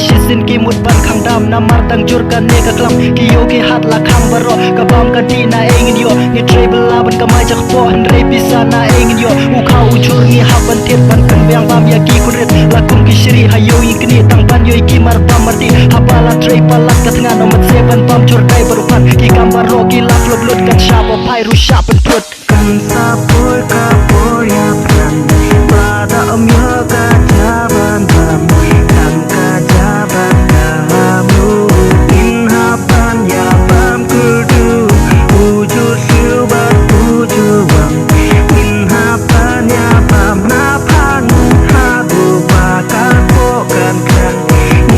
shisin ki mut ban khang dam na mar tang jur kan ne ka klam ki yo ki hat la khang baro ka bam ka ti na engin yo ni treble la ban ka mai jak po han re pisa na engin yo u kha u chur ni ha ban tet ban kan bang bam ya ki kuret la kum ki shri ha yo i kni tang ban yo ki mar bam marti ha bala tre palat ka tnga no mat se ban bam chur kai barupan ki kam baro ki la flop lut kan sha bo pai ru sha ban put kan sa poi ka por ya plan pada om yo ka jaban bam kan ka jaban kamu in ha ban ya bam kudu wujud silbat wujud bam in ha ban ya bam na pan ha bu bakal pokan kan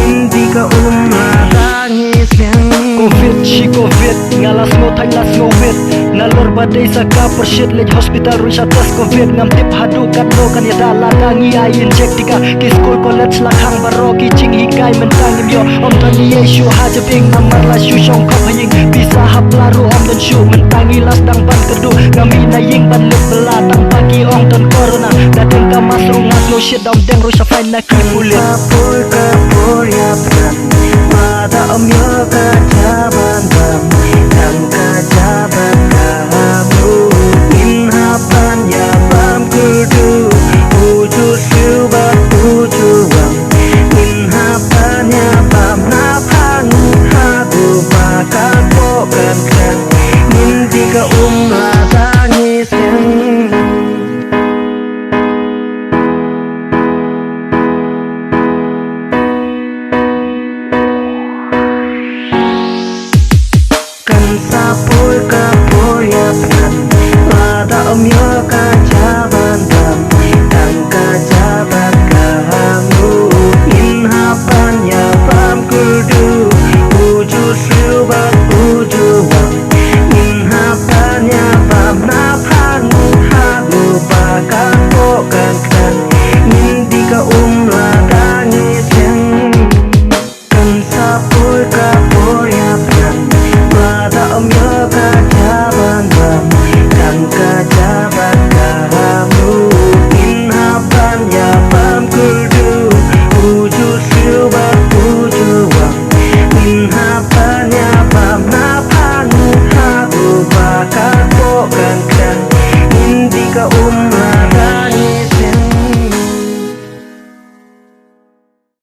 in di ka la tangis yang covid shi covid ngalas ngo thang las ngo wit nalor badai saka pershit lej hospital rusha tes covid ngam tip hadu kat lo kan ya dala tangi ai inject tika ki school college la khang baro ki ching hikai mentang yo om tani yesu ha jeping namar la shu shong khop haying bisa hapla ru om don shu mentangi las dang ban kedu ngami na ying ban lep bela tang pagi ong ton corona dateng ka masru ngas lo shit dom deng rusha fine na ki pulit kapur ya plan pada om yo ka jaban bam kan ka jaban kamu in hapan ya bam kudu wujud silbat wujud bam in hapan ya bam na pan hadu bakal pokan kan in tiga la tangis yang kan sapoi kapur ya plan pada om yo